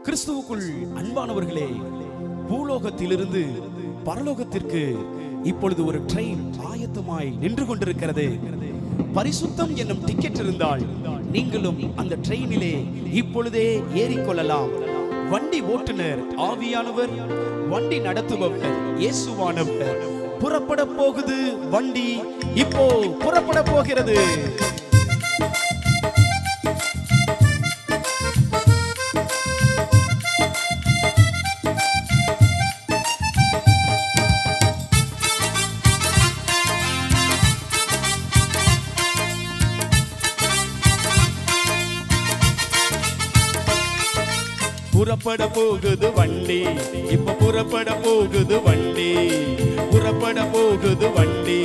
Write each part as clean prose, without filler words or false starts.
கிறிஸ்துவுக்குள் அன்பானவர்களே, பூலோகத்திலிருந்து பரலோகத்திற்கு இப்பொழுது ஒரு ட்ரெயின் ஆயத்தமாய் நின்று கொண்டிருக்கிறது. பரிசுத்தம் என்னும் டிக்கெட் இருந்தால் நீங்களும் அந்த ட்ரெயினிலே இப்பொழுதே ஏறிக்கொள்ளலாம். வண்டி ஓட்டுநர் ஆவியானவர், வண்டி நடத்துபவர் இயேசுவானவர். புறப்பட போகுது வண்டி, இப்போ புறப்பட போகிறது. புறப்பட போகுது வண்டி, இப்ப புறப்பட போகுது வண்டி. புறப்பட போகுது வண்டி,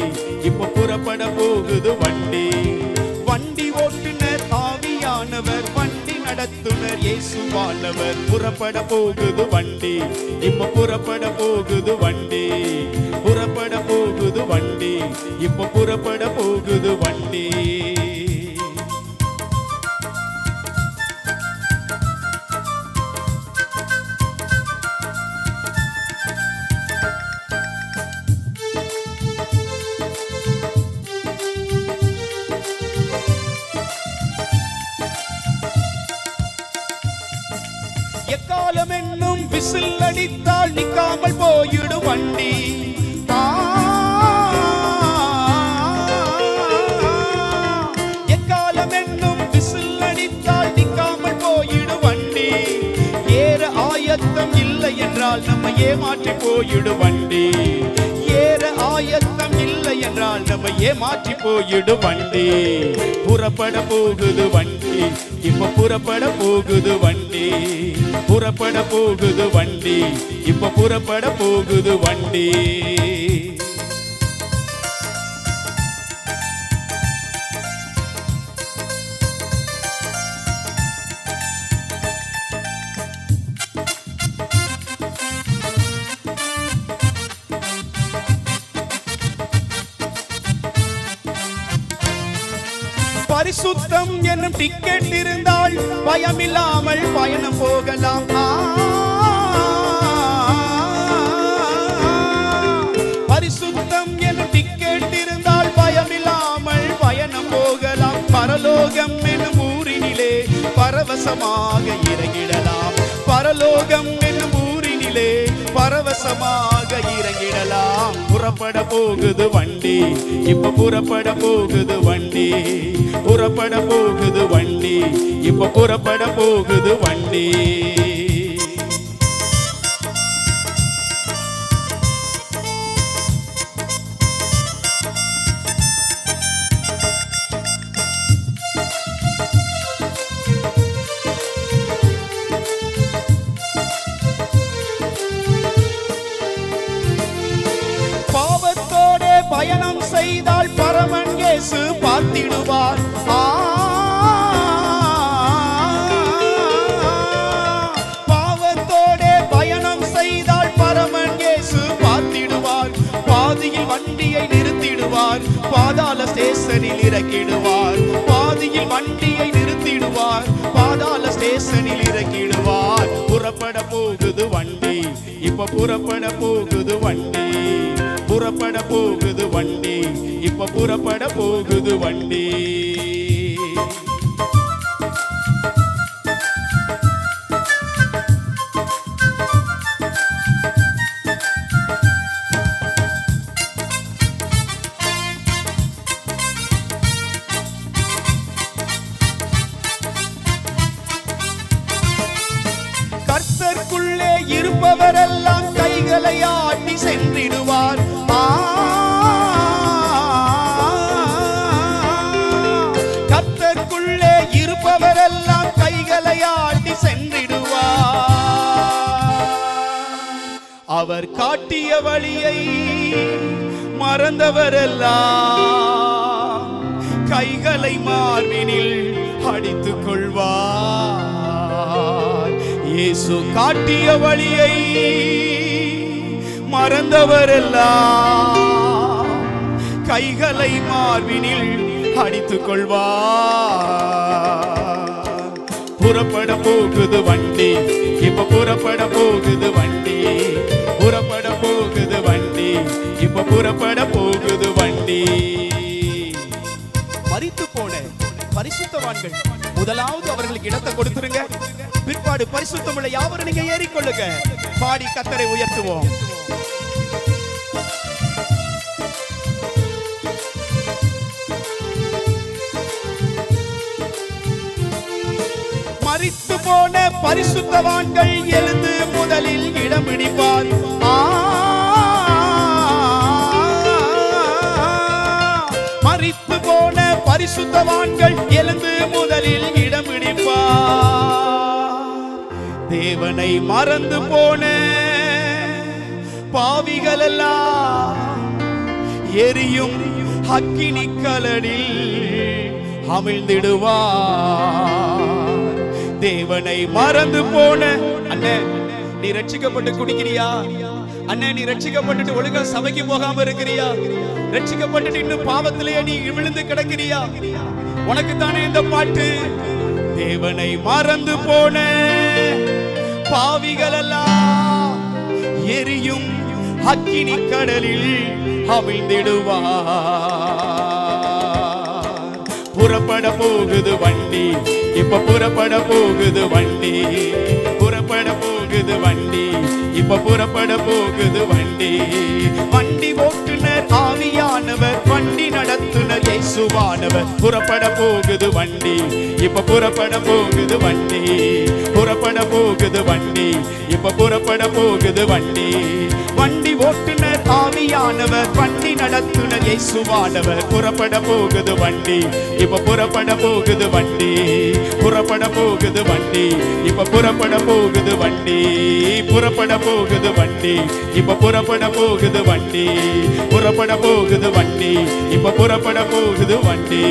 இப்ப புறப்பட போகுது வண்டி. வண்டி ஓட்டுநர் ஆவியானவர், வண்டி நடத்துனர் இயேசுவானவர். புறப்பட போகுது வண்டி, இப்ப புறப்பட போகுது வண்டி. புறப்பட போகுது வண்டி, இப்ப புறப்பட போகுது வண்டி. எக்காலம் என்னும் விசில் அடித்தால் நிக்காமல் போயிடு வண்டி. எக்காலம் என்னும் விசில் அடித்தால் நிக்காமல் போயிடு வண்டி. ஏற ஆயத்தம் இல்லை என்றால் நம்ம ஏமாற்றி போயிடு வண்டி. ஏற ஆயத்தம் இல்லை என்றால் நம்ம ஏமாற்றி போயிடு வண்டி. புறப்பட போகுது வண்டி, இப்ப புறப்பட போகுது வண்டி. புறப்பட போகுது வண்டி, இப்ப புறப்பட போகுது வண்டி. பரிசுத்தம் என்னும் டிக்கெட் இருந்தால் பயமில்லாமல் பயணம் போகலாம். பரிசுத்தம் என்னும் டிக்கெட் இருந்தால் பயமில்லாமல் பயணம் போகலாம். பரலோகம் என்னும் ஊரினிலே பரவசமாக இறங்கிடலாம். பரலோகம் என்னும் ஊரினிலே பரவசமாக இறங்கிடலாம். புறப்பட போகுது வண்டி, இப்ப புறப்பட போகுது வண்டி. புறப்பட போகுது வண்டி, இப்ப புறப்பட போகுது வண்டி. பாவத்தோட பயணம் செய்தால் பரமன் இயேசு பார்த்திடுவார். பாவத்தோட பயணம் செய்தால் பரமன் இயேசு பார்த்திடுவார். பாதியில் வண்டியை நிறுத்திடுவார், பாதாள ஸ்டேஷனில் இறக்கிடுவார். பாதியில் வண்டியை நிறுத்திடுவார், பாதாள ஸ்டேஷனில் இறக்கிடுவார். புறப்பட போகுது வண்டி, இப்ப புறப்பட போகுது வண்டி. புறப்பட போகுது வண்டி, இப்ப புறப்பட போகுது வண்டி. கர்த்தருக்குள்ளே இருப்பவரெல்லாம் கைகளை ஆட்டி சென்றிடுவார். கர்த்தருக்குள்ளே இருப்பவரெல்லாம் கைகளை ஆட்டி சென்றிடுவார். அவர் காட்டிய வழியை மறந்தவரெல்லாம் கைகளை மார்பினில் அடித்துக் கொள்வார். இயேசு காட்டிய வழியை மறந்தவரெல்லாம் கைகளை மார்பினில் அடித்துக் கொள்வார். புறப்பட போகுது வண்டி, இப்ப புறப்பட போகுது வண்டி, புறப்பட போகுது வண்டி, இப்ப புறப்பட போகுது வண்டி. மரித்து போன பரிசுத்தவான்கள் முதலாவது அவர்களுக்கு இடத்தை கொடுத்துருங்க. பிற்பாடு பரிசுத்தமுள்ள யாவரும் நீங்க ஏறிக்கொள்ளுங்க. பாடி கர்த்தரை உயர்த்துவோம். மரித்து போன பரிசுத்தவான்கள் எழுந்து முதலில் இடம் பிடிப்பார். மரித்து போன பரிசுத்தவான்கள் எழுந்து முதலில் இடம் பிடிப்பார். தேவனை மறந்து போன பாவிகள் எல்லாம் எரியும் அக்கினி கடலில் அமிழ்ந்திடுவார். தேவனை மறந்து போன அண்ணன், நீ ரட்சிக்கப்பட்டு குடிக்கிறியா? அண்ணன், நீ ரட்சிக்கப்பட்டு ஒழுங்கா சபைக்கு போகாம இருக்கிறியா? ரட்சிக்கப்பட்டு இன்னும் பாவத்திலேயே நீ விழுந்து கிடக்கிறியா? உனக்கு தானே இந்த பாட்டு. தேவனை மறந்து போன பாவிகள் எல்லாம் எரியும் அக்கினி கடலில் அமிழ்ந்திடுவார். புறப்பட போகுது வண்டி, இப்ப புறப்பட போகுது வண்டி, புறப்பட போகுது வண்டி, இப்ப புறப்பட போகுது வண்டி. வண்டி ஓட்டுனர் ஆவியானவர், வண்டி நடத்துனர் இயேசுவானவர். புறப்பட போகுது வண்டி, இப்ப புறப்பட போகுது வண்டி, புறப்பட போகுது வண்டி, இப்ப புறப்பட போகுது வண்டி. வண்டி ஓட்டுனர் ஆவியானவர், வண்டி நடத்துனர் இயேசுவானவர். புறப்பட போகுது வண்டி, இப்ப புறப்பட போகுது வண்டி, புறப்பட போகுது வண்டி, இப்ப புறப்பட போகுது வண்டி, புறப்பட போகுது வண்டி, இப்ப புறப்பட போகுது வண்டி, புறப்பட போகுது வண்டி, இப்ப புறப்பட போகுது வண்டி.